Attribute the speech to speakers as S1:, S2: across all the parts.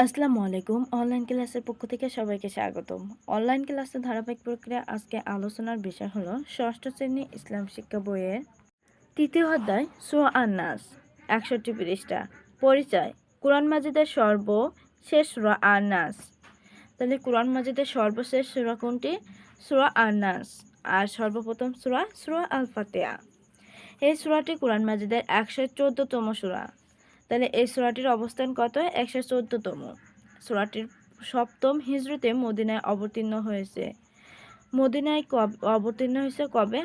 S1: আসসালামু আলাইকুম। অনলাইন ক্লাসের পক্ষ থেকে সবাইকে স্বাগতম। অনলাইন ক্লাসের ধারাবাহিক প্রক্রিয়া আজকে আলোচনার বিষয় হলো ষষ্ঠ শ্রেণী ইসলাম শিক্ষা বইয়ের তৃতীয় অধ্যায় সূরা আন-নাস ৬১ পৃষ্ঠা। পরিচয়: কুরআন মাজিদের সর্বশেষ সূরা আন-নাস। তাহলে কুরআন মাজিদের সর্বশেষ সূরা কোনটি? সূরা আন-নাস। আর সর্বপ্রথম সূরা আল-ফাতিহা। এই সূরাটি কুরআন মাজিদের ১১৪তম সূরা। তাহলে এই সূরাটির অবস্থান কত? ১১৪তম। সূরাটির সপ্তম হিজরতে মদিনায় অবতীর্ণ হয়েছে। মদিনায় অবতীর্ণ হয়েছে কবে?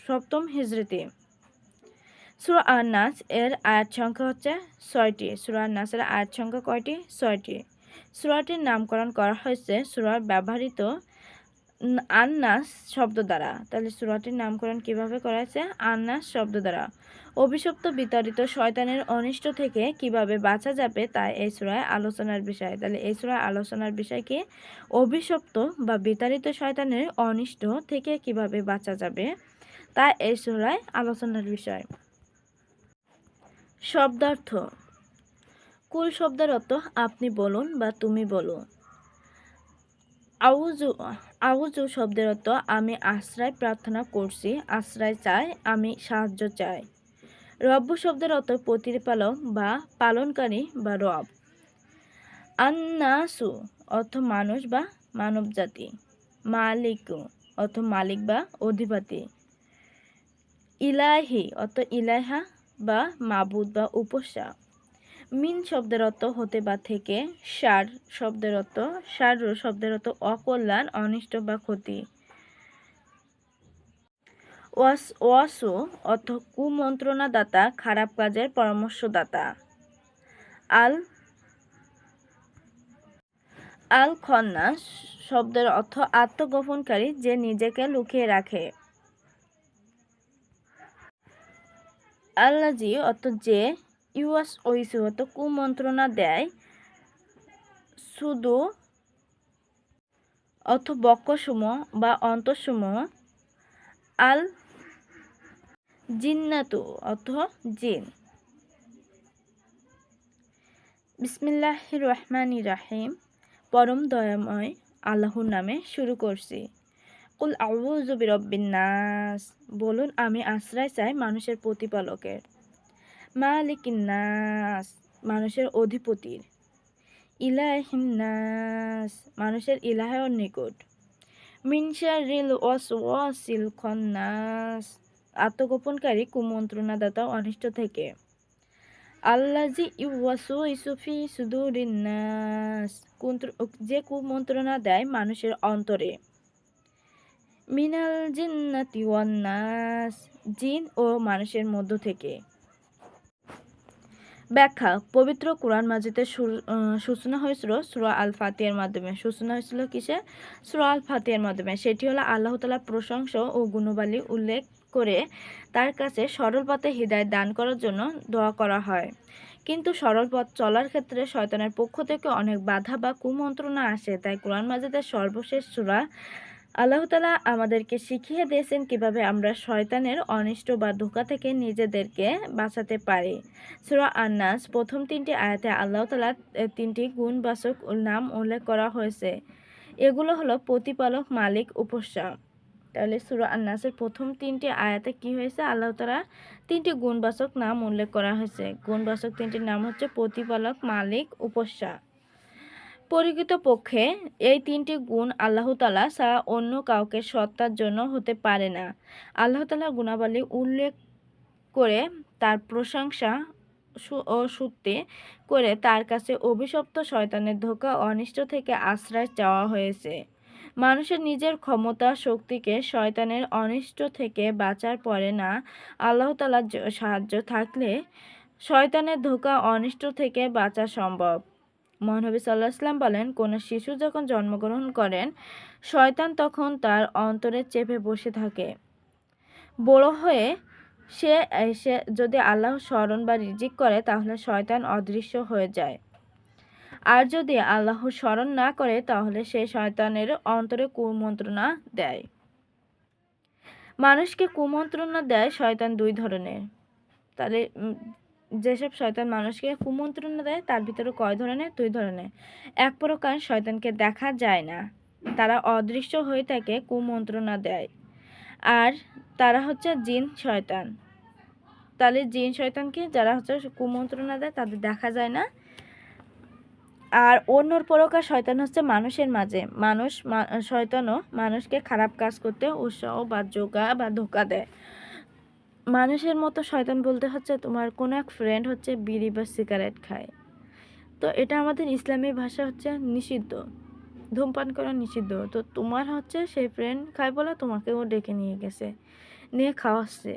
S1: সপ্তম হিজরতে। সূরা আন-নাস এর আয়াত সংখ্যা হচ্ছে ৬টি। সূরা আন-নাসের আয়াত সংখ্যা কয়টি? ৬টি। সূরাটির নামকরণ করা হয়েছে সূরার ব্যবহৃত আন-নাস শব্দ দ্বারা। তাহলে সূরাটির নামকরণ কিভাবে করা হয়েছে? আন-নাস শব্দ দ্বারা। অভিশপ্ত বিতাড়িত শয়তানের অনিষ্ট থেকে কিভাবে বাঁচা যাবে তা এই সূরায় আলোচনার বিষয়। তাহলে এই সূরায় আলোচনার বিষয় কি? অভিশপ্ত বা বিতাড়িত শয়তানের অনিষ্ট থেকে কিভাবে বাঁচা যাবে তা এই সূরায় আলোচনার বিষয়। শব্দার্থ: কুল শব্দের অর্থ আপনি বলুন বা তুমি বলো। আউযু আউযু শব্দের অর্থ আমি আশ্রয় প্রার্থনা করছি, আশ্রয় চাই, আমি সাহায্য চাই। রব্বু শব্দের অর্থ প্রতিপালক বা পালনকারী বা রব। আন-নাসু অর্থ মানুষ বা মানবজাতি। মালিকু অর্থ মালিক বা অধিপতি। ইলাহি অর্থ ইলাহা বা মাবুদ বা উপাস্য। মিন শব্দের অর্থ হতে বা থেকে। শব্দের অর্থ অকল্যাণ, অনিষ্ট বা ক্ষতি। ওয়াসু অর্থ কুমন্ত্রণাদাতা, খারাপ কাজের পরামর্শদাতা। আল খন্নাস শব্দের অর্থ আত্মগোপনকারী, যে নিজেকে লুকিয়ে রাখে। আল্লাজি অর্থ যে। ওইসু অর্থ কুমন্ত্রণা দেয়। সুদু অর্থ বক্ষসমূহ বা অন্তঃসমূহ। আল জিন্নাতু অর্থ জিন। বিসমিল্লাহির রহমানির রহিম। পরম দয়াময় আল্লাহর নামে শুরু করছি। কুল আউযু বিরাব্বিন নাস। বলুন আমি আশ্রয় চাই মানুষের প্রতিপালকের। মালিকিন নাস মানুষের অধিপতির। ইলাহিন নাস মানুষের ইলাহের নিকট। মিন শাররিল ওয়াসওয়াসিল খান্নাস আত্মগোপনকারী কুমন্ত্রণাদাতা অনিষ্ট থেকে। আল্লাজি ইউওয়াসওয়িসু ফি সুদুরিন নাস যে কুমন্ত্রণা দেয় মানুষের অন্তরে। মিনাল জিন্নাতি ওয়ান নাস জিন ও মানুষের মধ্য থেকে। ব্যাখ্যা: পবিত্র কুরআন মাজিদের সূচনা হয়েছিল সূরা আল ফাতিহার মাধ্যমে। সূচনা হয়েছিল কিসে? সূরা আল ফাতিহার মাধ্যমে। সেটি হলো আল্লাহ তাআলার প্রশংসা ও গুণাবলী উল্লেখ করে তার কাছে সরল পথে হিদায়াত দান করার জন্য দোয়া করা হয়। কিন্তু সরল পথ চলার ক্ষেত্রে শয়তানের পক্ষ থেকে অনেক বাধা বা কুমন্ত্রণা আসে। তাই কুরআন মাজিদের সর্বশেষ সূরা আল্লাহ তাআলা আমাদেরকে শিখিয়ে দিয়েছেন কিভাবে আমরা শয়তানের অনিষ্ট বা ধোঁকা থেকে নিজেদেরকে বাঁচাতে পারি। সূরা আন-নাস প্রথম ৩টি আয়াতে আল্লাহ তাআলার ৩টি গুণবাচক নাম উল্লেখ করা হয়েছে। এগুলো হলো প্রতিপালক, মালিক, উপাস্য। তাহলে সূরা আন-নাসের প্রথম ৩টি আয়াতে কি হয়েছে? আল্লাহ তাআলার ৩টি গুণবাচক নাম উল্লেখ করা হয়েছে। গুণবাচক ৩টির নাম হচ্ছে প্রতিপালক, মালিক, উপাস্য। প্রকৃতপক্ষে এই ৩টি গুণ আল্লাহ তাআলা ছাড়া অন্য কাউকে সত্তার জন্য হতে পারে না। আল্লাহ তাআলার গুণাবলী উল্লেখ করে তার প্রশংসা ও স্তুতি করে তার কাছে অভিশপ্ত শয়তানের ধোঁকা অনিষ্ট থেকে আশ্রয় চাওয়া হয়েছে। মানুষের নিজের ক্ষমতা শক্তিকে শয়তানের অনিষ্ট থেকে বাঁচার পরে না আল্লাহ তাআলার সাহায্য থাকলে শয়তানের ধোঁকা অনিষ্ট থেকে বাঁচা সম্ভব। মহানবী সাল্লাল্লাহু আলাইহি ওয়াসাল্লাম বলেন, কোন শিশু যখন জন্মগ্রহণ করেন শয়তান তখন তার অন্তরে চেপে বসে থাকে। বড় হয়ে সে যদি আল্লাহর স্মরণ বা রিজিক করে তাহলে শয়তান অদৃশ্য হয়ে যায়। আর যদি আল্লাহর স্মরণ না করে তাহলে সে শয়তানের অন্তরে কুমন্ত্রণা দেয়। মানুষকে কুমন্ত্রণা দেয় শয়তান দুই ধরনের। তাহলে যেসব শয়তান মানুষকে কুমন্ত্রণা দেয় তার ভিতরে কয় ধরনের? 2 ধরনের। এক প্রকার শয়তানকে দেখা যায় না, তারা অদৃশ্য হয়ে থাকে, কুমন্ত্রণা দেয়। আর তারা হচ্ছে জিন শয়তান। তাহলে জিন শয়তানকে যারা হচ্ছে কুমন্ত্রণা দেয় তাদের দেখা যায় না। আর অন্য প্রকার শয়তান হচ্ছে মানুষের মাঝে। শয়তানও মানুষকে খারাপ কাজ করতে উৎসাহ বা জোগা বা ধোঁকা দেয়। মানুষের মতো শয়তান বলতে হচ্ছে তোমার কোনো এক ফ্রেন্ড হচ্ছে বিড়ি বা সিগারেট খায়, তো এটা আমাদের ইসলামী ভাষা হচ্ছে নিষিদ্ধ, ধূমপান করা নিষিদ্ধ। তো তোমার হচ্ছে সেই ফ্রেন্ড খায় বলে তোমাকেও ডেকে নিয়ে গেছে, নিয়ে খাওয়াচ্ছে,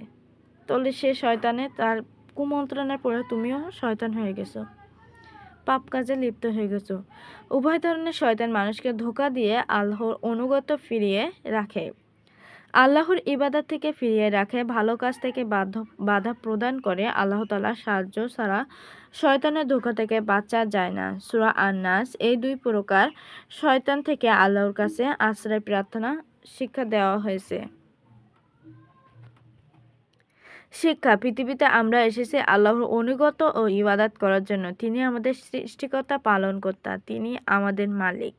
S1: তাহলে সে শয়তানে তার কুমন্ত্রণার পরে তুমিও শয়তান হয়ে গেছো, পাপ কাজে লিপ্ত হয়ে গেছো। উভয় ধরনের শয়তান মানুষকে ধোঁকা দিয়ে আল্লাহর অনুগত ফিরিয়ে রাখে, আল্লাহর ইবাদত থেকে ফিরিয়ে রাখে, ভালো কাজ থেকে বাধা প্রদান করে। আল্লাহ তাআলার সাহায্য ছাড়া শয়তানের ধোঁকা থেকে বাঁচা যায় না। সূরা আন-নাস এই 2 প্রকার শয়তান থেকে আল্লাহর কাছে আশ্রয় প্রার্থনা শিক্ষা দেওয়া হয়েছে। শিক্ষা, পৃথিবীতে আমরা এসেছি আল্লাহর অনুগত ও ইবাদত করার জন্য। তিনি আমাদের সৃষ্টিকর্তা, পালনকর্তা, তিনি আমাদের মালিক।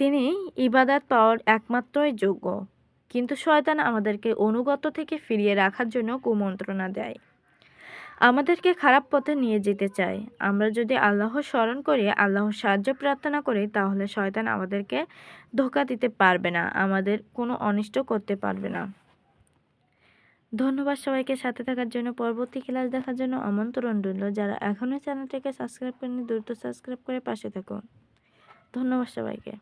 S1: তিনি ইবাদত পাওয়ার একমাত্রই যোগ্য। কিন্তু শয়তান আমাদেরকে অনুগত থেকে ফিরিয়ে রাখার জন্য কুমন্ত্রণা দেয়, আমাদেরকে খারাপ পথে নিয়ে যেতে চায়। আমরা যদি আল্লাহর স্মরণ করি, আল্লাহর সাহায্য প্রার্থনা করি, তাহলে শয়তান আমাদেরকে ধোঁকা দিতে পারবে না, আমাদের কোনো অনিষ্ট করতে পারবে না। ধন্যবাদ সবাইকে সাথে থাকার জন্য। পরবর্তী ক্লাস দেখার জন্য আমন্ত্রণ রইল। যারা এখনও চ্যানেলটিকে সাবস্ক্রাইব করেনি দ্রুত সাবস্ক্রাইব করে পাশে থাকুন। ধন্যবাদ সবাইকে।